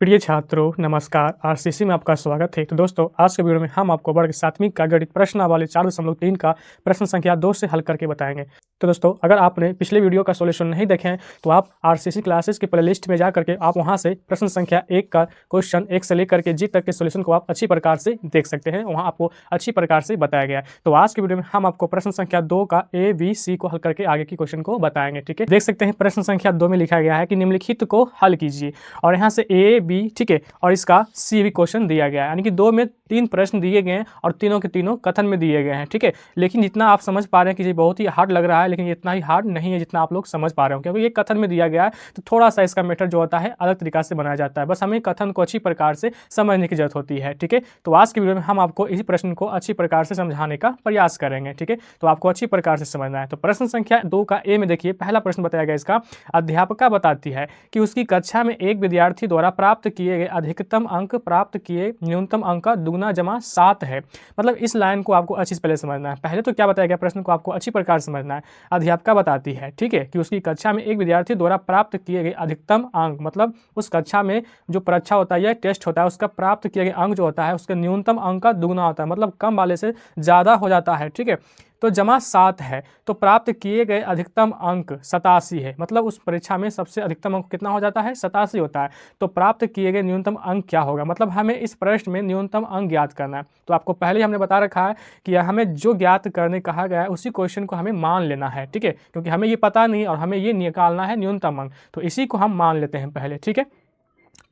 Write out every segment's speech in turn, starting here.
प्रिय छात्रों नमस्कार। आरसीसी में आपका स्वागत है। तो दोस्तों आज के वीडियो में हम आपको वर्ग 7वीं का गणित प्रश्नावली 4.3 का प्रश्न संख्या 2 से हल करके बताएंगे। तो दोस्तों अगर आपने पिछले वीडियो का सॉल्यूशन नहीं देखे हैं तो आप आरसीसी क्लासेस के प्लेलिस्ट में जा करके आप वहां से प्रश्न संख्या 1 का क्वेश्चन 1 से लेकर के जी तक के सॉल्यूशन को आप अच्छी प्रकार से देख सकते हैं। वहां आपको अच्छी प्रकार से बताया गया है। तो आज के वीडियो में हम आपको प्रश्न संख्या 2 का ए बी सी को हल करके आगे की क्वेश्चन को बताएंगे। ठीक है, देख सकते हैं प्रश्न संख्या 2 में लिखा गया है कि निम्नलिखित को हल कीजिए और यहाँ से ए बी, ठीक है, और इसका सी भी क्वेश्चन दिया गया है। यानी कि 2 में 3 प्रश्न दिए गए हैं और तीनों के तीनों कथन में दिए गए हैं। ठीक है, लेकिन जितना आप समझ पा रहे हैं कि ये बहुत ही हार्ड लग रहा है, लेकिन इतना ही हार्ड नहीं है जितना आप लोग समझ पा रहे हो, क्योंकि ये कथन में दिया गया है तो थोड़ा सा इसका मेथड जो होता है अलग तरीका से बनाया जाता है। बस हमें कथन को अच्छी प्रकार से समझने की जरूरत होती है। ठीक है, तो आज की वीडियो में हम आपको इसी प्रश्न को अच्छी प्रकार से समझाने का प्रयास करेंगे। ठीक है, तो आपको अच्छी प्रकार से समझना है। तो प्रश्न संख्या 2 का ए में देखिए, पहला प्रश्न बताया गया इसका, अध्यापिका बताती है कि उसकी कक्षा में एक विद्यार्थी द्वारा प्राप्त किए गए अधिकतम अंक प्राप्त किए न्यूनतम अंक का दुगना जमा 7 है। मतलब इस लाइन को आपको अच्छी से पहले समझना है। पहले तो क्या बताया गया, प्रश्न को आपको अच्छी प्रकार से समझना है। अध्यापिका बताती है, ठीक है, कि उसकी कक्षा में एक विद्यार्थी द्वारा प्राप्त किए गए अधिकतम अंक, मतलब उस कक्षा में जो परीक्षा होता है या टेस्ट होता है उसका प्राप्त किए गए अंक जो होता है उसका न्यूनतम अंक का दुगना होता है, मतलब कम वाले से ज़्यादा हो जाता है। ठीक है, तो जमा 7 है, तो प्राप्त किए गए अधिकतम अंक 87 है। मतलब उस परीक्षा में सबसे अधिकतम अंक कितना हो जाता है, 87 होता है। तो प्राप्त किए गए न्यूनतम अंक क्या होगा, मतलब हमें इस प्रश्न में न्यूनतम अंक ज्ञात करना है। तो आपको पहले हमने बता रखा है कि हमें जो ज्ञात करने कहा गया है उसी क्वेश्चन को हमें मान लेना है। ठीक है, क्योंकि हमें ये पता नहीं और हमें ये निकालना है न्यूनतम अंक, तो इसी को हम मान लेते हैं पहले। ठीक है,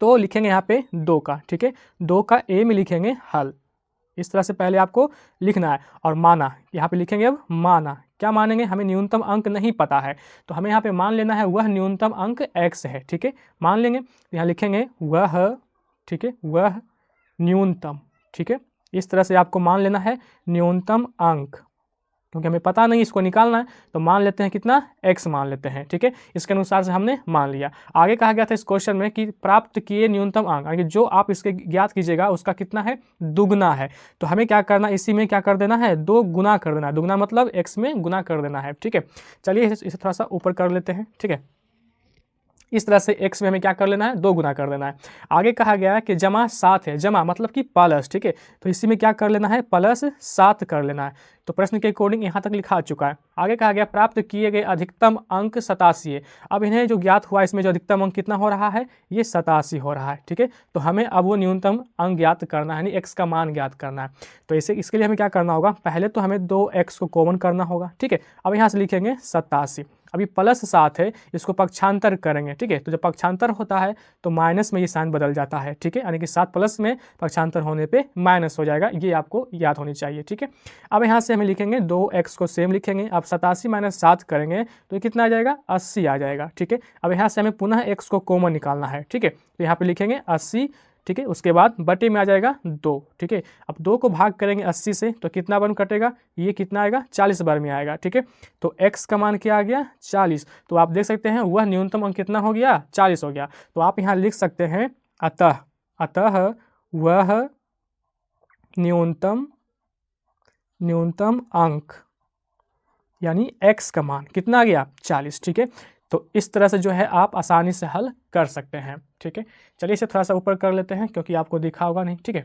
तो लिखेंगे यहाँ पे 2 का, ठीक है, 2 का ए में लिखेंगे हल। इस तरह से पहले आपको लिखना है। और माना, यहाँ पे लिखेंगे अब माना, क्या मानेंगे, हमें न्यूनतम अंक नहीं पता है तो हमें यहाँ पे मान लेना है वह न्यूनतम अंक x है। ठीक है, मान लेंगे, यहाँ लिखेंगे वह, ठीक है, वह न्यूनतम। ठीक है, इस तरह से आपको मान लेना है न्यूनतम अंक, क्योंकि हमें पता नहीं इसको निकालना है तो मान लेते हैं कितना, x मान लेते हैं। ठीक है, इसके अनुसार से हमने मान लिया। आगे कहा गया था इस क्वेश्चन में कि प्राप्त किए न्यूनतम अंक, यानी जो आप इसके ज्ञात कीजिएगा उसका कितना है, दुगना है। तो हमें क्या करना, इसी में क्या कर देना है, 2 गुना कर देना है। दुगना मतलब x में गुना कर देना है। ठीक है, चलिए इसे थोड़ा सा ऊपर कर लेते हैं। ठीक है, इस तरह से x में हमें क्या कर लेना है, 2 गुना कर देना है। आगे कहा गया है कि जमा 7 है, जमा मतलब कि प्लस। ठीक है, तो इसी में क्या कर लेना है, प्लस 7 कर लेना है। तो प्रश्न के अकॉर्डिंग यहाँ तक लिखा चुका है। आगे कहा गया प्राप्त किए गए अधिकतम अंक 87 है। अब इन्हें जो ज्ञात हुआ इसमें जो अधिकतम अंक कितना हो रहा है, ये 87 हो रहा है। ठीक है, तो हमें अब वो न्यूनतम अंक ज्ञात करना है, यानी x का मान ज्ञात करना है। तो इसके लिए हमें क्या करना होगा, पहले तो हमें 2x को कॉमन करना होगा। ठीक है, अब यहाँ से लिखेंगे 87, अभी प्लस 7 है, इसको पक्षांतर करेंगे। ठीक है, तो जब पक्षांतर होता है तो माइनस में ये साइन बदल जाता है। ठीक है, यानी कि 7 प्लस में पक्षांतर होने पे माइनस हो जाएगा, ये आपको याद होनी चाहिए। ठीक है, अब यहाँ से हमें लिखेंगे 2x को सेम लिखेंगे। अब 87 माइनस 7 करेंगे तो ये कितना आ जाएगा, 80 आ जाएगा। ठीक है, अब यहाँ से हमें पुनः x को कॉमन निकालना है। ठीक है, तो यहाँ पे लिखेंगे 80। ठीक है, उसके बाद बटे में आ जाएगा 2। ठीक है, अब 2 को भाग करेंगे 80 से तो कितना बार कटेगा, ये कितना आएगा, 40 बार में आएगा। ठीक है, तो x का मान क्या आ गया, 40। तो आप देख सकते हैं वह न्यूनतम अंक कितना हो गया, 40 हो गया। तो आप यहाँ लिख सकते हैं अतः, अतः वह न्यूनतम अंक यानी x का मान कितना आ गया, 40। ठीक है, तो इस तरह से जो है आप आसानी से हल कर सकते हैं। ठीक है, चलिए इसे थोड़ा सा ऊपर कर लेते हैं क्योंकि आपको दिखा होगा नहीं। ठीक है,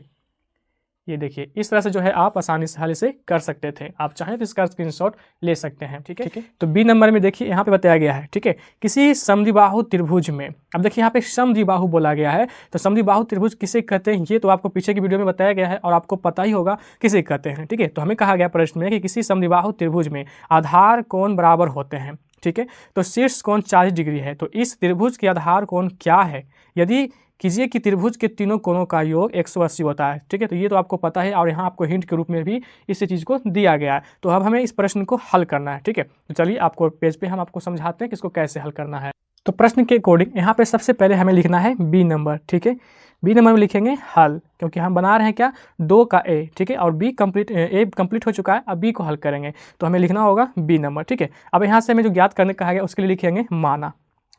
ये देखिए इस तरह से जो है आप आसानी से हल इसे कर सकते थे। आप चाहें तो इसका स्क्रीनशॉट ले सकते हैं। ठीक है, तो बी नंबर में देखिए यहाँ पे बताया गया है, ठीक है, किसी समद्विबाहु त्रिभुज में, अब देखिए यहाँ पे समद्विबाहु बोला गया है, तो समद्विबाहु त्रिभुज किसे कहते हैं ये तो आपको पीछे की वीडियो में बताया गया है और आपको पता ही होगा किसे कहते हैं। ठीक है, तो हमें कहा गया प्रश्न में कि किसी समद्विबाहु त्रिभुज में आधार कोण बराबर होते हैं। ठीक है, तो शीर्ष कोण 40 डिग्री है, तो इस त्रिभुज के आधार कोण क्या है, यदि कीजिए कि त्रिभुज के तीनों कोणों का योग 180 होता है। ठीक है, तो ये तो आपको पता है और यहाँ आपको हिंट के रूप में भी इस चीज़ को दिया गया है। तो अब हमें इस प्रश्न को हल करना है। ठीक है, तो चलिए आपको पेज पे हम आपको समझाते हैं कि इसको कैसे हल करना है। तो प्रश्न के अकॉर्डिंग यहाँ पे सबसे पहले हमें लिखना है बी नंबर। ठीक है, बी नंबर में लिखेंगे हल, क्योंकि हम बना रहे हैं क्या, 2 का ए। ठीक है, और बी कंप्लीट, ए कंप्लीट हो चुका है, अब बी को हल करेंगे तो हमें लिखना होगा बी नंबर। ठीक है, अब यहाँ से हमें जो ज्ञात करने कहा गया उसके लिए लिखेंगे माना।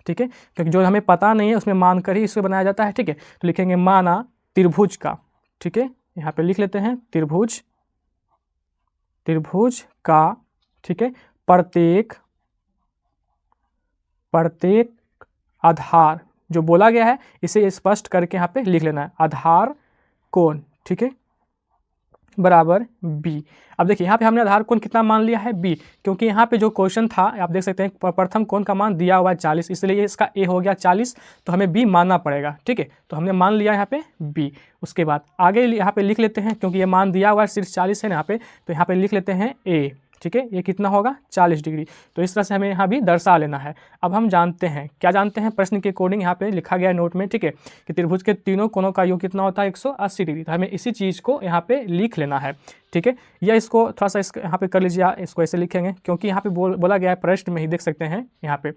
ठीक है, क्योंकि जो हमें पता नहीं है उसमें मान कर ही इसे बनाया जाता है। ठीक है, तो लिखेंगे माना त्रिभुज का, ठीक है, यहाँ पे लिख लेते हैं त्रिभुज का, ठीक है, प्रत्येक आधार, जो बोला गया है इसे स्पष्ट करके यहाँ पे लिख लेना है, आधार कोण, ठीक है, बराबर बी। अब देखिए यहाँ पे हमने आधार कोण कितना मान लिया है बी, क्योंकि यहाँ पे जो क्वेश्चन था आप देख सकते हैं प्रथम कोण का मान दिया हुआ है 40, इसलिए इसका ए हो गया 40, तो हमें बी मानना पड़ेगा, ठीक है। तो हमने मान लिया यहाँ पे बी। उसके बाद आगे यहाँ पे लिख लेते हैं, क्योंकि ये मान दिया हुआ है सिर्फ 40 है ना यहाँ पे, तो यहाँ पे लिख लेते हैं ए, ठीक है। ये कितना होगा 40 डिग्री। तो इस तरह से हमें यहाँ भी दर्शा लेना है। अब हम जानते हैं, क्या जानते हैं, प्रश्न के अकॉर्डिंग यहाँ पे लिखा गया है नोट में, ठीक है, कि त्रिभुज के तीनों कोणों का योग कितना होता है 180 डिग्री। तो हमें इसी चीज़ को यहाँ पे लिख लेना है, ठीक है। या इसको थोड़ा सा यहाँ पे कर लीजिए, इसको ऐसे लिखेंगे, क्योंकि यहाँ पे बोला गया है प्रश्न में ही देख सकते हैं यहाँ पे,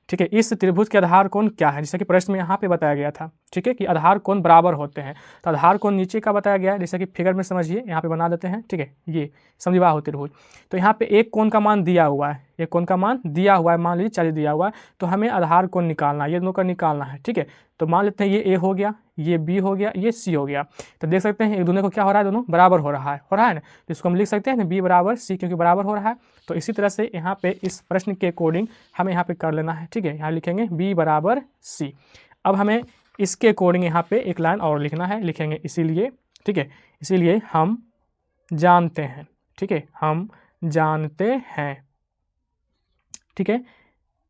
ठीक है, इस त्रिभुज के आधार कोण क्या है, जैसे कि प्रश्न में यहाँ पे बताया गया था, ठीक है, कि आधार कोण बराबर होते हैं। तो आधार कोण नीचे का बताया गया है, जैसे कि फिगर में समझिए, यहाँ पे बना देते हैं, ठीक है, ये समद्विबाहु त्रिभुज। तो यहाँ पे एक कोण का मान दिया हुआ है, एक कोण का मान दिया हुआ है, मान लीजिए 40 दिया हुआ है, तो हमें आधार कोण निकालना है, ये दोनों का निकालना है, ठीक है। तो मान लेते हैं ये ए हो गया, ये बी हो गया, ये सी हो गया। तो देख सकते हैं एक दोनों को क्या हो रहा है, दोनों बराबर हो रहा है ना। तो इसको हम लिख सकते हैं बी बराबर सी, क्योंकि बराबर हो रहा है। तो इसी तरह से यहाँ पे इस प्रश्न के अकॉर्डिंग हमें यहाँ पे कर लेना है, ठीक है। यहाँ लिखेंगे बी बराबर सी। अब हमें इसके अकॉर्डिंग यहाँ पे एक लाइन और लिखना है, लिखेंगे इसीलिए, ठीक है, इसीलिए हम जानते हैं, ठीक है, हम जानते हैं, ठीक है,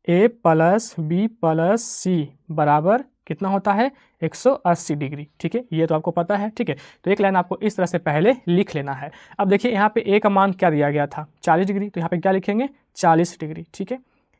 ए प्लस बी प्लस सी बराबर कितना होता है 180 डिग्री, ठीक है, ये तो आपको पता है, ठीक है। तो एक लाइन आपको इस तरह से पहले लिख लेना है। अब देखिए यहाँ पे ए का मान क्या दिया गया था 40 डिग्री, तो यहाँ पे क्या लिखेंगे 40 डिग्री, ठीक है।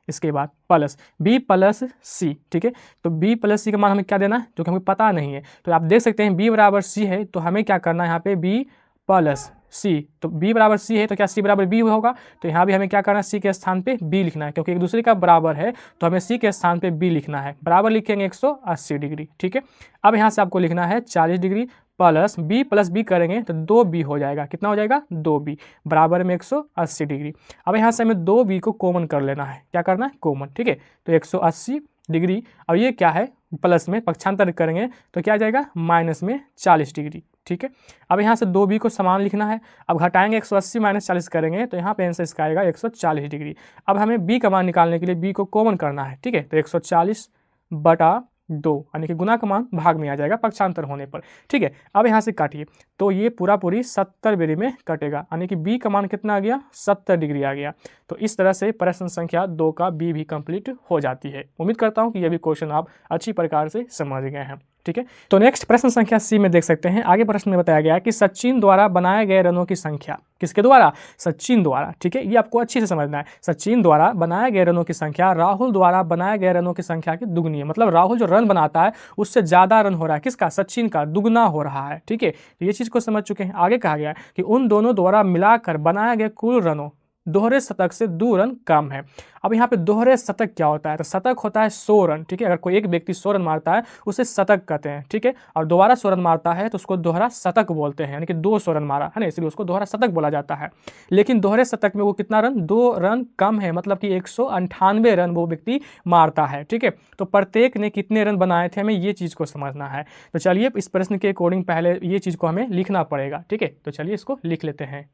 इसके बाद प्लस बी प्लस सी, ठीक है। तो बी प्लस सी का मान हमें क्या देना है, जो कि हमें पता नहीं है। तो आप देख सकते हैं बी बराबर सी है, तो हमें क्या करना है यहाँ पे बी प्लस सी, तो बी बराबर सी है तो क्या सी बराबर बी होगा। तो यहाँ भी हमें क्या करना है, सी के स्थान पे बी लिखना है, क्योंकि एक दूसरे का बराबर है, तो हमें सी के स्थान पे बी लिखना है। बराबर लिखेंगे 180 डिग्री, ठीक है। अब यहाँ से आपको लिखना है 40 डिग्री प्लस बी करेंगे तो 2b हो जाएगा, कितना हो जाएगा 2b बराबर में 180 डिग्री। अब यहाँ से हमें 2b को कॉमन कर लेना है, क्या करना है कॉमन, ठीक है। तो 180 डिग्री और ये क्या है प्लस में पक्षांतर करेंगे तो क्या आ जाएगा माइनस में 40 डिग्री, ठीक है। अब यहाँ से 2b को समान लिखना है। अब घटाएंगे 180 माइनस 40 करेंगे तो यहाँ पे आंसर इसका आएगा 140 डिग्री। अब हमें b का मान निकालने के लिए b को कॉमन करना है, ठीक है। तो 140 बटा 2 यानी कि गुना का मान भाग में आ जाएगा पक्षांतर होने पर, ठीक है। अब यहाँ से काटिए तो ये पूरी 70 डिग्री में कटेगा, यानी कि b का मान कितना आ गया 70 डिग्री आ गया। तो इस तरह से प्रश्न संख्या 2 का b भी कंप्लीट हो जाती है। उम्मीद करता हूँ कि यह भी क्वेश्चन आप अच्छी प्रकार से समझ गए हैं, ठीक है। तो नेक्स्ट प्रश्न संख्या सी में देख सकते हैं, आगे प्रश्न में बताया गया है कि सचिन द्वारा बनाए गए रनों की संख्या, किसके द्वारा, सचिन द्वारा, ठीक है। ये आपको अच्छे से समझना है। सचिन द्वारा बनाए गए रनों की संख्या राहुल द्वारा बनाए गए रनों की संख्या की दुगनी है, मतलब राहुल जो रन बनाता है उससे ज़्यादा रन हो रहा है, किसका, सचिन का, दुगना हो रहा है, ठीक है। तो ये चीज़ को समझ चुके हैं। आगे कहा गया है कि उन दोनों द्वारा मिलाकर बनाए गए कुल रनों दोहरे शतक से 2 रन कम है। अब यहाँ पे दोहरे शतक क्या होता है, तो शतक होता है 100 रन, ठीक है। अगर कोई एक व्यक्ति 100 रन मारता है उसे शतक कहते हैं, ठीक है। और दोबारा 100 रन मारता है तो उसको दोहरा शतक बोलते हैं, यानी कि 200 रन मारा है ना, इसलिए उसको दोहरा शतक बोला जाता है। लेकिन दोहरे शतक में वो कितना रन, 2 रन कम है, मतलब कि 198 रन वो व्यक्ति मारता है, ठीक है। तो प्रत्येक ने कितने रन बनाए थे, हमें ये चीज़ को समझना है। तो चलिए इस प्रश्न के अकॉर्डिंग पहले ये चीज़ को हमें लिखना पड़ेगा, ठीक है। तो चलिए इसको लिख लेते हैं।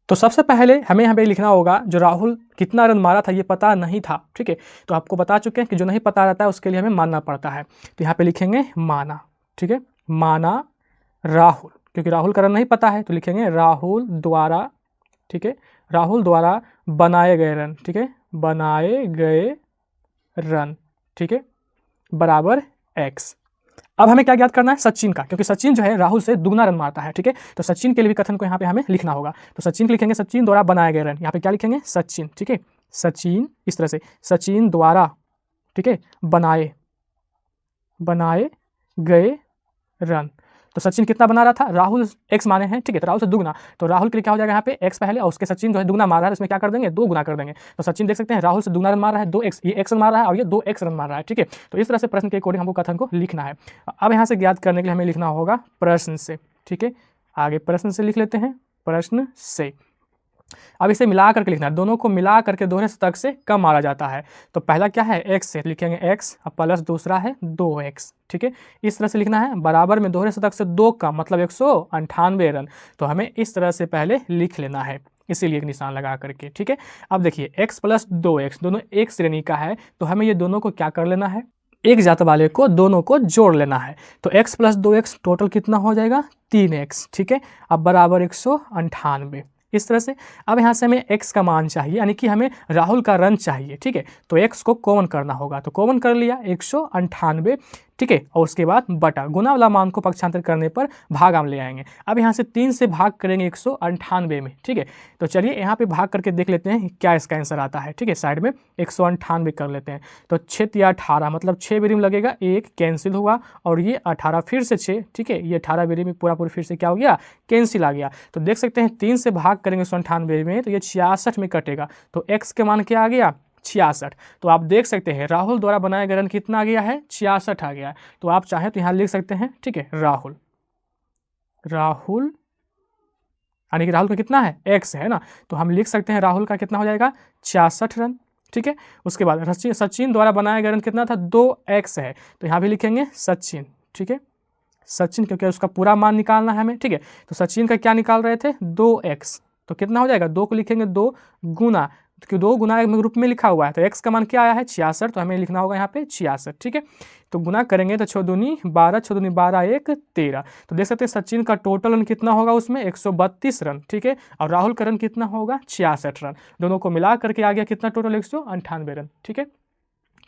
तो सबसे पहले हमें यहाँ पे लिखना होगा जो राहुल कितना रन मारा था ये पता नहीं था, ठीक है। तो आपको बता चुके हैं कि जो नहीं पता रहता है उसके लिए हमें मानना पड़ता है। तो यहाँ पे लिखेंगे माना, ठीक है, माना राहुल, क्योंकि राहुल का रन नहीं पता है तो लिखेंगे राहुल द्वारा, ठीक है, राहुल द्वारा बनाए गए रन, ठीक है, बनाए गए रन, ठीक है, बराबर x। अब हमें क्या ज्ञात करना है, सचिन का, क्योंकि सचिन जो है राहुल से दुगना रन मारता है, ठीक है। तो सचिन के लिए भी कथन को यहाँ पे हमें लिखना होगा। तो सचिन के लिखेंगे सचिन द्वारा बनाए गए रन, यहाँ पे क्या लिखेंगे सचिन, ठीक है, सचिन, इस तरह से सचिन द्वारा, ठीक है, बनाए गए रन। तो सचिन कितना बना रहा था, राहुल x माने हैं, ठीक है, तो राहुल से दुगना, तो राहुल के लिए क्या हो जाएगा यहाँ पे x पहले और उसके सचिन जो है दुगना मार रहा है, इसमें क्या कर देंगे 2 गुना कर देंगे। तो सचिन देख सकते हैं राहुल से दुगना रन मार रहा है 2x, ये x रन मार रहा है और ये 2x रन मार रहा है, ठीक है। तो इस तरह से प्रश्न के अकॉर्डिंग हमको कथन को लिखना है। अब यहाँ से ज्ञात करने के लिए हमें लिखना होगा प्रश्न से, ठीक है। आगे प्रश्न से लिख लेते हैं, प्रश्न से। अब इसे मिला करके लिखना है, दोनों को मिला करके दोहरे शतक से कम मारा जाता है। तो पहला क्या है x से लिखेंगे x, अब प्लस दूसरा है 2x, ठीक है। इस तरह से लिखना है, बराबर में दोहरे शतक से 2 कम, मतलब 198 रन। तो हमें इस तरह से पहले लिख लेना है, इसीलिए एक निशान लगा करके, ठीक है। अब देखिए x प्लस 2x दोनों एक श्रेणी का है, तो हमें ये दोनों को क्या कर लेना है, एक जात वाले को दोनों को जोड़ लेना है। तो x + 2x टोटल कितना हो जाएगा 3x, ठीक है। अब बराबर 198। इस तरह से अब यहाँ से हमें x का मान चाहिए, यानी कि हमें राहुल का रन चाहिए, ठीक है। तो x को कॉमन करना होगा, तो कॉमन कर लिया 198, ठीक है। और उसके बाद बटा गुना वाला मान को पक्षांतर करने पर भागा में ले आएंगे। अब यहाँ से 3 से भाग करेंगे 198 में, ठीक है। तो चलिए यहाँ पे भाग करके देख लेते हैं क्या इसका आंसर आता है, ठीक है। साइड में 198 कर लेते हैं। तो 6 या 18 मतलब 6 बेरी में लगेगा, 1 कैंसिल हुआ और ये 18 फिर से 6, ठीक है। ये 18 बेरी में पूरा फिर से क्या हो गया कैंसिल आ गया। तो देख सकते हैं 3 से भाग करेंगे 198 में तो ये 66 में कटेगा। तो x के मान क्या आ गया 66। तो आप देख सकते हैं राहुल द्वारा बनाया गया रन कितना आ गया है 66 आ गया है। तो आप चाहें तो यहाँ लिख सकते हैं, ठीक है। राहुल यानी कि राहुल का कितना है x है ना, तो हम लिख सकते हैं राहुल का कितना हो जाएगा 66 रन, ठीक है। उसके बाद सचिन द्वारा बनाया गया रन कितना था 2x है, तो यहाँ भी लिखेंगे सचिन, ठीक है। सचिन क्योंकि उसका पूरा मान निकालना है हमें, ठीक है। तो सचिन का क्या निकाल रहे थे 2x, तो कितना हो जाएगा 2 को लिखेंगे 2 गुना, क्योंकि 2 गुना ग्रुप में लिखा हुआ है। तो x का मान क्या आया है 66, तो हमें लिखना होगा यहाँ पे 66, ठीक है। तो गुना करेंगे तो 6 दूनी 12, 6 दूनी 12, 1 13। तो देख सकते हैं सचिन का टोटल रन कितना होगा उसमें 132 रन, ठीक है। और राहुल का रन कितना होगा 66 रन। दोनों को मिला करके आ गया कितना टोटल 198 रन, ठीक है।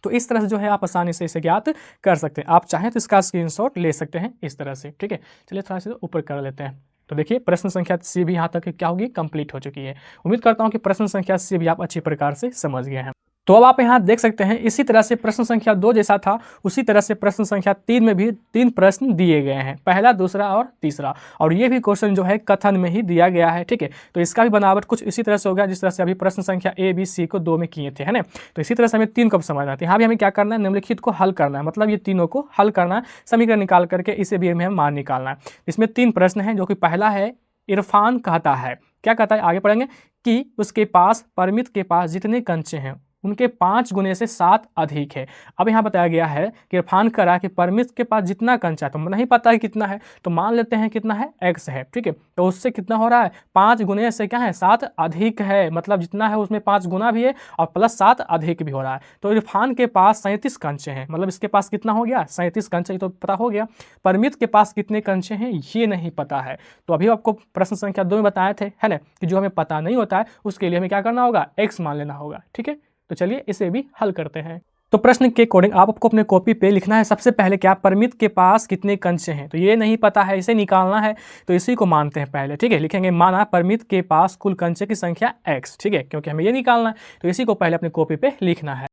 तो इस तरह से जो है आप आसानी से इसे ज्ञात कर सकते हैं। आप चाहें तो इसका स्क्रीनशॉट ले सकते हैं इस तरह से, ठीक है। चलिए थोड़ा सा ऊपर कर लेते हैं। तो देखिए प्रश्न संख्या C भी यहाँ तक क्या होगी कंप्लीट हो चुकी है। उम्मीद करता हूँ कि प्रश्न संख्या C भी आप अच्छी प्रकार से समझ गए हैं। तो अब आप यहाँ देख सकते हैं इसी तरह से प्रश्न संख्या 2 जैसा था उसी तरह से प्रश्न संख्या 3 में भी 3 प्रश्न दिए गए हैं, पहला, दूसरा और तीसरा। और ये भी क्वेश्चन जो है कथन में ही दिया गया है, ठीक है। तो इसका भी बनावट कुछ इसी तरह से हो गया जिस तरह से अभी प्रश्न संख्या A, B, C को 2 में किए थे, है ना। तो इसी तरह से हमें 3 को समझना है। यहाँ भी हमें क्या करना है निम्नलिखित को हल करना है, मतलब ये तीनों को हल करना है, समीकरण निकाल करके इसे भी हमें मान निकालना है। इसमें 3 प्रश्न हैं, जो कि पहला है इरफान कहता है, क्या कहता है आगे पढ़ेंगे, कि उसके पास परमित के पास जितने कंचे हैं उनके 5 गुने से 7 अधिक है। अब यहाँ बताया गया है कि इरफान करा कि परमित के पास जितना कंचा है, तो नहीं पता है कितना है, तो मान लेते हैं कितना है x है, ठीक है। तो उससे कितना हो रहा है 5 गुने से क्या है 7 अधिक है, मतलब जितना है उसमें 5 गुना भी है और प्लस 7 अधिक भी हो रहा है। तो इरफान के पास 37 कंचे हैं, मतलब इसके पास कितना हो गया 37 कंचे, तो पता हो गया। परमित के पास कितने कंचे हैं ये नहीं पता है। तो अभी आपको प्रश्न संख्या 2 में बताए थे, है ना, कि जो हमें पता नहीं होता है उसके लिए हमें क्या करना होगा x मान लेना होगा, ठीक है। तो चलिए इसे भी हल करते हैं। तो प्रश्न के अकॉर्डिंग आपको अपने कॉपी पे लिखना है सबसे पहले क्या परमित के पास कितने कंचे हैं, तो ये नहीं पता है, इसे निकालना है, तो इसी को मानते हैं पहले, ठीक है। लिखेंगे माना परमित के पास कुल कंचे की संख्या x, ठीक है, क्योंकि हमें ये निकालना है, तो इसी को पहले अपनी कॉपी पे लिखना है।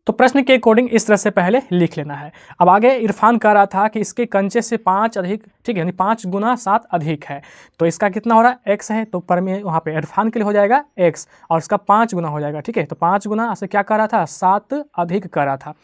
तो प्रश्न के अकॉर्डिंग इस तरह से पहले लिख लेना है। अब आगे इरफान कह रहा था कि इसके कंचे से 5 अधिक, ठीक है, यानी 5 गुना 7 अधिक है, तो इसका कितना हो रहा है x है, तो पर में वहाँ पे इरफान के लिए हो जाएगा x और इसका 5 गुना हो जाएगा, ठीक है। तो 5 गुना से क्या कर रहा था 7 अधिक कर रहा था,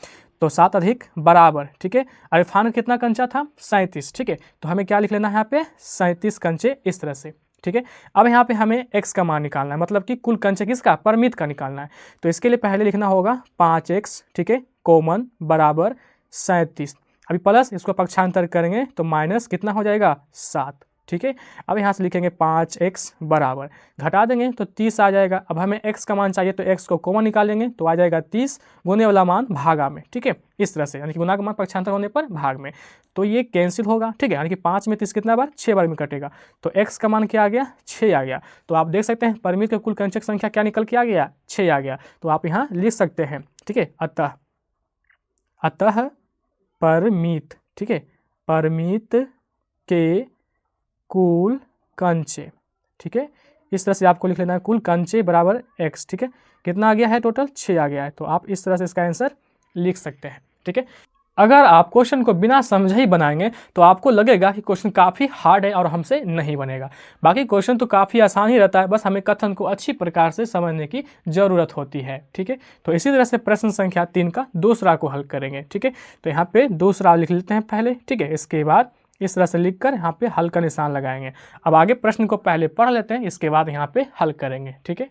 तो 7 अधिक बराबर, ठीक है। इरफान कितना कंचा था 37, ठीक है। तो हमें क्या लिख लेना है यहाँ पे 37 कंचे इस तरह से, ठीक है। अब यहाँ पे हमें x का मान निकालना है, मतलब कि कुल कंचे किसका परमित का निकालना है। तो इसके लिए पहले लिखना होगा 5x, ठीक है, कॉमन बराबर 37। अभी प्लस इसको पक्षांतर करेंगे तो माइनस कितना हो जाएगा 7, ठीक है। अब यहाँ से लिखेंगे 5x बराबर, घटा देंगे तो 30 आ जाएगा। अब हमें x का मान चाहिए तो x को कॉमन निकालेंगे तो आ जाएगा 30, गुने वाला मान भागा में, ठीक है, इस तरह से, यानी कि गुना का मान पक्षांतर होने पर भाग में, तो ये कैंसिल होगा, ठीक है। यानी कि 5 में 30 कितना बार 6 बार में कटेगा, तो x का मान क्या आ गया 6 आ गया। तो आप देख सकते हैं परमित के कुल कंचे की संख्या क्या निकल के आ गया 6 आ गया। तो आप यहाँ लिख सकते हैं, ठीक है, अतः परमित, ठीक है, परमित के कुल कंचे, ठीक है, इस तरह से आपको लिख लेना है कुल कंचे बराबर x, ठीक है। कितना आ गया है टोटल 6 आ गया है। तो आप इस तरह से इसका आंसर लिख सकते हैं, ठीक है। अगर आप क्वेश्चन को बिना समझे ही बनाएंगे तो आपको लगेगा कि क्वेश्चन काफ़ी हार्ड है और हमसे नहीं बनेगा। बाकी क्वेश्चन तो काफ़ी आसान ही रहता है, बस हमें कथन को अच्छी प्रकार से समझने की ज़रूरत होती है, ठीक है। तो इसी तरह से प्रश्न संख्या 3 का दूसरा को हल करेंगे, ठीक है। तो यहाँ पे दूसरा लिख लेते हैं पहले, ठीक है। इसके बाद इस तरह से लिखकर यहाँ पे हल का निशान लगाएंगे। अब आगे प्रश्न को पहले पढ़ लेते हैं, इसके बाद यहाँ पे हल करेंगे, ठीक है।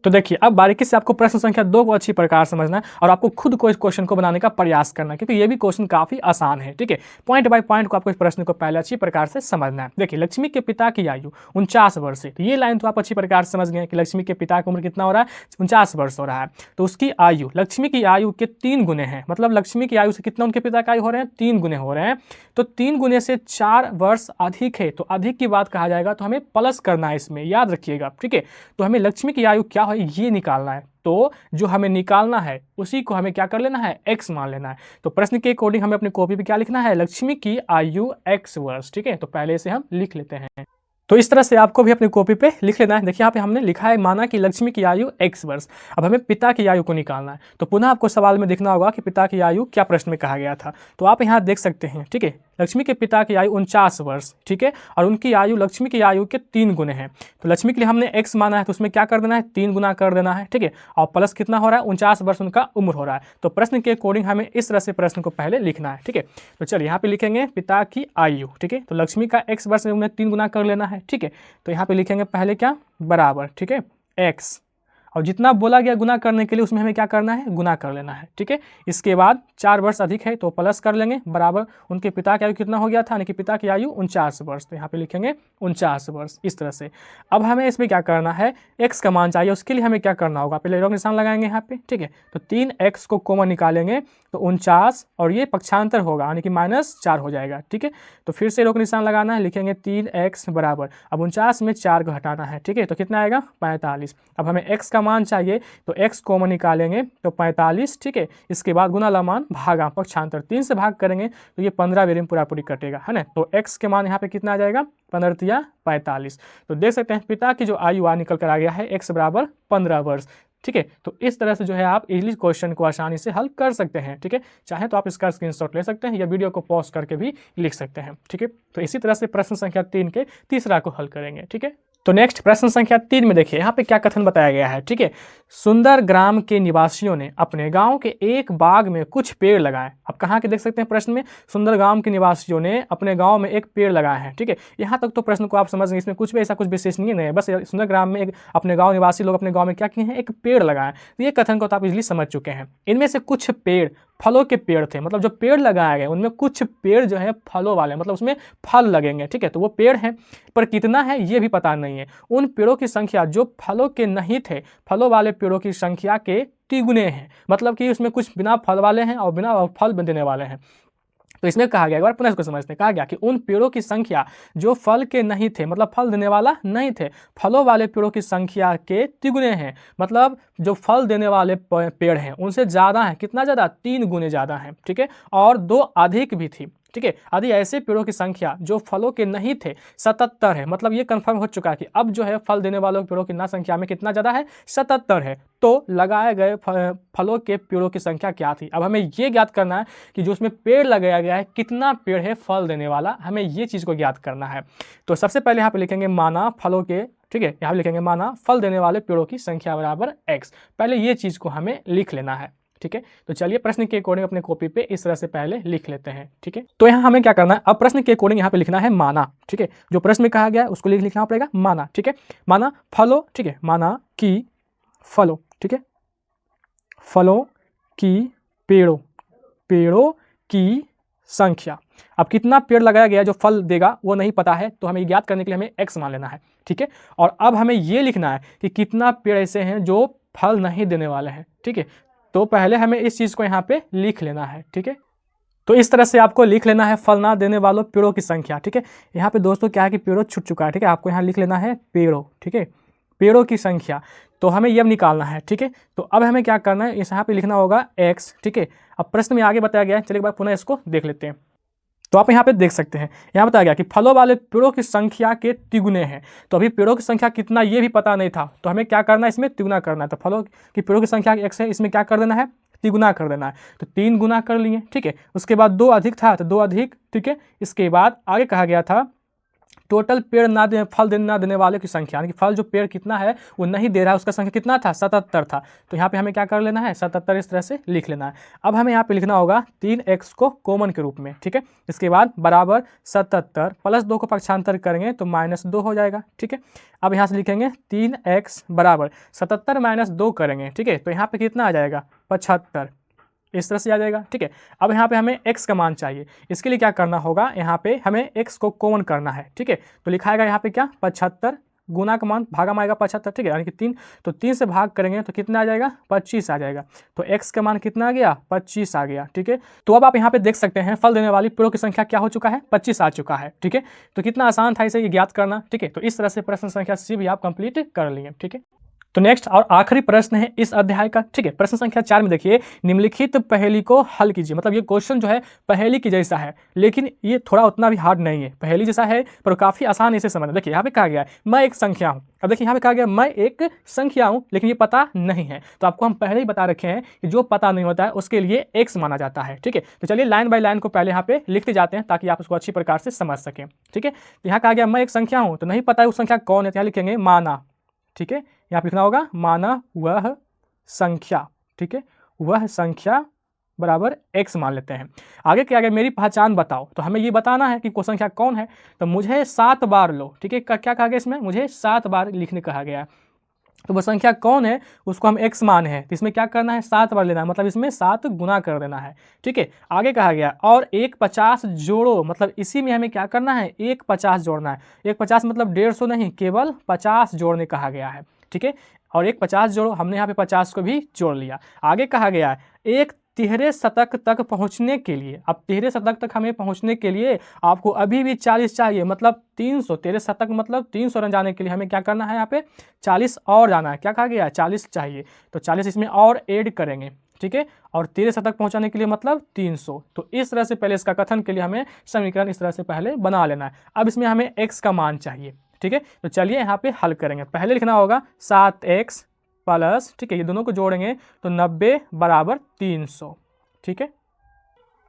तो देखिए अब बारीकी से आपको प्रश्न संख्या 2 को अच्छी प्रकार समझना है और आपको खुद को इस क्वेश्चन को बनाने का प्रयास करना है, क्योंकि ये भी क्वेश्चन काफी आसान है। ठीक है, पॉइंट बाय पॉइंट को आपको इस प्रश्न को पहले अच्छी प्रकार से समझना है। देखिए, लक्ष्मी के पिता की आयु 49 वर्ष है। तो ये लाइन तो आप अच्छी प्रकार से समझ गए कि लक्ष्मी के पिता की उम्र कितना हो रहा है, 49 वर्ष हो रहा है। तो उसकी आयु लक्ष्मी की आयु के 3 गुने हैं, मतलब लक्ष्मी की आयु से कितना उनके पिता की आयु हो रहे हैं, 3 गुने हो रहे हैं। तो 3 गुने से 4 वर्ष अधिक है, तो अधिक की बात कहा जाएगा तो हमें प्लस करना है, इसमें याद रखिएगा। ठीक है, तो हमें लक्ष्मी की आयु क्या है ये निकालना है। तो जो हमें निकालना है उसी को हमें क्या कर लेना है, x मान लेना है। तो प्रश्न के अकॉर्डिंग हमें अपनी कॉपी पे क्या लिखना है, लक्ष्मी की आयु x वर्ष। ठीक है, तो पहले इसे हम लिख लेते हैं। तो इस तरह से आपको भी अपनी कॉपी पे लिख लेना है। देखिए यहाँ पे हमने लिखा है, माना कि लक्ष्मी की आयु x वर्ष। अब हमें पिता की आयु को निकालना है। तो पुनः आपको सवाल में देखना होगा कि पिता की आयु क्या प्रश्न में कहा गया था। तो आप यहाँ देख सकते हैं। ठीक है, लक्ष्मी के पिता की आयु 49 वर्ष। ठीक है, और उनकी आयु लक्ष्मी की आयु के 3 गुने हैं। तो लक्ष्मी के लिए हमने x माना है, तो उसमें क्या कर देना है, 3 गुना कर देना है। ठीक है, और प्लस कितना हो रहा है, 49 वर्ष उनका उम्र हो रहा है। तो प्रश्न के अकॉर्डिंग हमें इस तरह से प्रश्न को पहले लिखना है। ठीक है, तो चलिए यहाँ पे लिखेंगे पिता की आयु। ठीक है, तो लक्ष्मी का x वर्ष में उन्हें 3 गुना कर लेना है। ठीक है, तो यहाँ पे लिखेंगे पहले क्या, बराबर। ठीक है, x, और जितना बोला गया गुना करने के लिए उसमें हमें क्या करना है, गुना कर लेना है। ठीक है, इसके बाद 4 वर्ष अधिक है तो प्लस कर लेंगे, बराबर उनके पिता की आयु कितना हो गया था, यानी कि पिता की आयु 49 वर्ष। तो यहाँ पे लिखेंगे 49 वर्ष इस तरह से। अब हमें इसमें क्या करना है, x का मान चाहिए, उसके लिए हमें क्या करना होगा, पहले योग निशान लगाएंगे यहाँ पे। ठीक है, तो 3x को कॉमन निकालेंगे तो 49, और ये पक्षांतर होगा यानी कि -4 हो जाएगा। ठीक है, तो फिर से योग निशान लगाना है, लिखेंगे 3x बराबर, अब 49 में 4 को हटाना है। ठीक है, तो कितना आएगा, 45। अब हमें x का मान चाहिए तो x कॉमन निकालेंगे तो 45। ठीक है, इसके बाद गुना लमान भागा पक्षांतर, 3 से भाग करेंगे तो ये 15 बेरी में पूरा पूरी कटेगा, है ना। तो x के मान यहाँ पे कितना आ जाएगा, 15 × 45। तो देख सकते हैं पिता की जो आयु निकल कर आ गया है x बराबर 15 वर्ष। ठीक है, तो इस तरह से जो है आप इजली क्वेश्चन को आसानी से हल कर सकते हैं। ठीक है, चाहे तो आप इसका स्क्रीनशॉट ले सकते हैं या वीडियो को पॉज करके भी लिख सकते हैं। ठीक है, तो इसी तरह से प्रश्न संख्या 3 के तीसरा को हल करेंगे। ठीक है, तो नेक्स्ट प्रश्न संख्या 3 में देखिए यहाँ पे क्या कथन बताया गया है। ठीक है, सुंदर ग्राम के निवासियों ने अपने गांव के एक बाग में कुछ पेड़ लगाए। आप कहाँ के देख सकते हैं प्रश्न में, सुंदर ग्राम के निवासियों ने अपने गांव में एक पेड़ लगाए हैं। ठीक है, यहाँ तक तो प्रश्न को आप समझ गए, इसमें कुछ भी ऐसा कुछ विशेषणीय नहीं है, बस सुंदर ग्राम में एक अपने गाँव निवासी लोग अपने गाँव में क्या किए हैं, एक पेड़ लगाए। तो ये कथन को तो आप इजिली समझ चुके हैं। इनमें से कुछ पेड़ फलों के पेड़ थे, मतलब जो पेड़ लगाए गए उनमें कुछ पेड़ जो है फलों वाले, मतलब उसमें फल लगेंगे। ठीक है, तो वो पेड़ हैं, पर कितना है ये भी पता नहीं है। उन पेड़ों की संख्या जो फलों के नहीं थे, फलों वाले पेड़ों की संख्या के तिगुने हैं, मतलब कि उसमें कुछ बिना फल वाले हैं और बिना फल देने वाले हैं। तो इसमें कहा गया, एक बार पुनः इसको समझते हैं, कहा गया कि उन पेड़ों की संख्या जो फल के नहीं थे, मतलब फल देने वाला नहीं थे, फलों वाले पेड़ों की संख्या के तिगुने हैं, मतलब जो फल देने वाले पेड़ हैं उनसे ज़्यादा है। कितना ज़्यादा, 3 गुने ज़्यादा है। ठीक है, और 2 अधिक भी थी। ठीक है, आदि ऐसे पेड़ों की संख्या जो फलों के नहीं थे 77 है। मतलब ये कंफर्म हो चुका है कि अब जो है फल देने वालों पेड़ों की ना संख्या में कितना ज़्यादा है, 77 है। तो लगाए गए फलों के पेड़ों की संख्या क्या थी। अब हमें ये ज्ञात करना है कि जो उसमें पेड़ लगाया गया है कितना पेड़ है फल देने वाला, हमें ये चीज़ को ज्ञात करना है। तो सबसे पहले यहाँ पे लिखेंगे माना फलों के, ठीक है, यहाँ लिखेंगे माना फल देने वाले पेड़ों की संख्या बराबर x। पहले ये चीज़ को हमें लिख लेना है। ठीक है, तो चलिए प्रश्न के अकॉर्डिंग अपने कॉपी पे इस तरह से पहले लिख लेते हैं। ठीक है, तो यहाँ हमें क्या करना है, अब प्रश्न के अकॉर्डिंग यहाँ पे लिखना है माना। ठीक है, जो प्रश्न में कहा गया है उसको लिखना पड़ेगा माना। ठीक है, माना फलों, ठीक है, माना की फलों, ठीक है, फलों की पेड़ों की संख्या। अब कितना पेड़ लगाया गया जो फल देगा वो नहीं पता है, तो हमें ज्ञात करने के लिए हमें x मान लेना है। ठीक है, और अब हमें ये लिखना है कि कितना पेड़ ऐसे हैं जो फल नहीं देने वाले हैं। ठीक है, तो पहले हमें इस चीज़ को यहाँ पे लिख लेना है। ठीक है, तो इस तरह से आपको लिख लेना है फल ना देने वालों पेड़ों की संख्या। ठीक है, यहाँ पे दोस्तों क्या है कि पेड़ों छूट चुका है। ठीक है, आपको यहाँ लिख लेना है पेड़ों। ठीक है, पेड़ों की संख्या, तो हमें ये अब निकालना है। ठीक है, तो अब हमें क्या करना है, इस यहाँ पे लिखना होगा x। ठीक है, अब प्रश्न में आगे बताया गया है, चलिए एक बार पुनः इसको देख लेते हैं। तो आप यहाँ पे देख सकते हैं, यहाँ बताया गया कि फलों वाले पेड़ों की संख्या के तिगुने हैं। तो अभी पेड़ों की संख्या कितना ये भी पता नहीं था, तो हमें क्या करना है, इसमें तिगुना करना है। तो फलों की पेड़ों की संख्या x है, इसमें क्या कर देना है, तिगुना कर देना है। तो 3 गुना कर लिए। ठीक है, उसके बाद 2 अधिक था तो 2 अधिक। ठीक है, इसके बाद आगे कहा गया था टोटल पेड़ फल ना देने वाले की संख्या, यानी कि फल जो पेड़ कितना है वो नहीं दे रहा है उसका संख्या कितना था, 77 था। तो यहाँ पे हमें क्या कर लेना है, 77 इस तरह से लिख लेना है। अब हमें यहाँ पे लिखना होगा 3x को कॉमन के रूप में, ठीक है। इसके बाद बराबर 77 प्लस 2 को पक्षांतर करेंगे तो -2 हो जाएगा, ठीक है। अब यहाँ से लिखेंगे 3x बराबर 77 - 2 करेंगे, ठीक है। तो यहाँ पे कितना आ जाएगा, 75 इस तरह से आ जाएगा, ठीक है। अब यहाँ पे हमें x का मान चाहिए, इसके लिए क्या करना होगा, यहाँ पे हमें x को कॉमन करना है, ठीक है। तो लिखाएगा यहाँ पे क्या, 75 गुना का मान भागा में आएगा 75, ठीक है, यानी कि 3, तो 3 से भाग करेंगे तो कितना आ जाएगा, 25 आ जाएगा। तो x का मान कितना आ गया, 25 आ गया, ठीक है। तो अब आप यहाँ पे देख सकते हैं फल देने वाली पेड़ों की संख्या क्या हो चुका है, 25 आ चुका है, ठीक है। तो कितना आसान था इसे ज्ञात करना, ठीक है। तो इस तरह से प्रश्न संख्या C भी आप कंप्लीट कर लिए, ठीक है। तो नेक्स्ट और आखिरी प्रश्न है इस अध्याय का, ठीक है। प्रश्न संख्या 4 में देखिए, निम्नलिखित पहेली को हल कीजिए। मतलब ये क्वेश्चन जो है पहेली की जैसा है, लेकिन ये थोड़ा उतना भी हार्ड नहीं है, पहेली जैसा है पर काफ़ी आसान इसे समझना। देखिए यहाँ पे कहा गया है मैं एक संख्या हूँ। अब देखिए यहाँ पे कहा गया मैं एक संख्या हूँ, लेकिन ये पता नहीं है। तो आपको हम पहले ही बता रखे हैं कि जो पता नहीं होता है उसके लिए एक्स माना जाता है, ठीक है। तो चलिए लाइन बाय लाइन को पहले यहाँ पे लिखते जाते हैं ताकि आप उसको अच्छी प्रकार से समझ सकें, ठीक है। तो यहाँ कहा गया मैं एक संख्या हूँ, तो नहीं पता है उस संख्या कौन है, तो यहाँ लिखेंगे माना, ठीक है। यहाँ पे लिखना होगा माना वह संख्या, ठीक है, वह संख्या बराबर x मान लेते हैं। आगे क्या गया, मेरी पहचान बताओ। तो हमें ये बताना है कि वो संख्या कौन है, तो मुझे 7 बार लो, ठीक है। क्या कहा गया इसमें, मुझे 7 बार लिखने कहा गया है। तो वह संख्या कौन है उसको हम x मान है, तो इसमें क्या करना है, 7 बार लेना है, मतलब इसमें 7 गुना कर देना है, ठीक है। आगे कहा गया और 1 50 जोड़ो, मतलब इसी में हमें क्या करना है, 1 50 जोड़ना है। 1 50 मतलब 150 नहीं, केवल 50 जोड़ने कहा गया है, ठीक है। और 1 50 जोड़ो, हमने यहाँ पे 50 को भी जोड़ लिया। आगे कहा गया है एक तिहरे शतक तक पहुँचने के लिए, अब तिहरे शतक तक हमें पहुँचने के लिए आपको अभी भी 40 चाहिए, मतलब 300, तिहरे शतक मतलब 300 रन जाने के लिए हमें क्या करना है, यहाँ पे 40 और जाना है। क्या कहा गया, 40 चाहिए, तो 40 इसमें और ऐड करेंगे, ठीक है। और तिहरे शतक पहुँचाने के लिए मतलब 300। तो इस तरह से पहले इसका कथन के लिए हमें समीकरण इस तरह से पहले बना लेना है। अब इसमें हमें x का मान चाहिए, ठीक है। तो चलिए यहाँ पे हल करेंगे। पहले लिखना होगा 7x प्लस, ठीक है, ये दोनों को जोड़ेंगे तो 90 बराबर 300, ठीक है।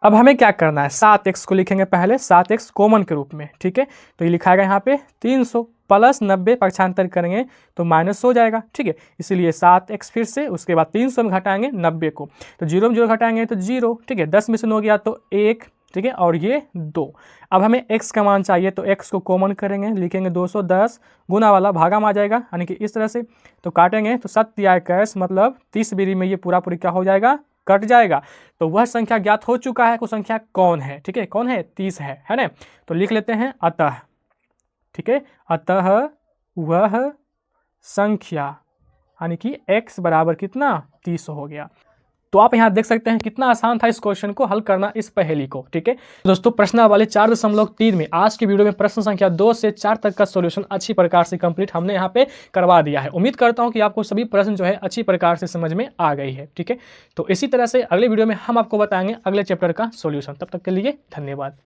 अब हमें क्या करना है, 7x को लिखेंगे पहले, 7x कॉमन के रूप में, ठीक है। तो ये लिखाएगा यहाँ पे 300 प्लस 90 पक्षांतर करेंगे तो माइनस हो जाएगा, ठीक है। इसीलिए 7x फिर से, उसके बाद 300 में घटाएंगे 90 को, तो 0 में 0 घटाएंगे तो 0, ठीक है। 10 में से 9 गया तो 1, ठीक है, और ये 2। अब हमें x का मान चाहिए, तो x को कॉमन करेंगे, लिखेंगे 210 गुना वाला भागा में आ जाएगा, यानी कि इस तरह से। तो काटेंगे तो 7 मतलब 30 बेरी में ये पूरा पूरी क्या हो जाएगा, कट जाएगा। तो वह संख्या ज्ञात हो चुका है, वो संख्या कौन है, ठीक है, कौन है, 30 है ना। तो लिख लेते हैं अतः, ठीक है, अतः वह संख्या, यानी कि x बराबर कितना, 30 हो गया। तो आप यहाँ देख सकते हैं कितना आसान था इस क्वेश्चन को हल करना, इस पहेली को, ठीक है। दोस्तों प्रश्नावली 4.3 में आज की वीडियो में प्रश्न संख्या 2 से 4 तक का सॉल्यूशन अच्छी प्रकार से कंप्लीट हमने यहाँ पे करवा दिया है। उम्मीद करता हूँ कि आपको सभी प्रश्न जो है अच्छी प्रकार से समझ में आ गई है, ठीक है। तो इसी तरह से अगले वीडियो में हम आपको बताएंगे अगले चैप्टर का सॉल्यूशन। तब तक के लिए धन्यवाद।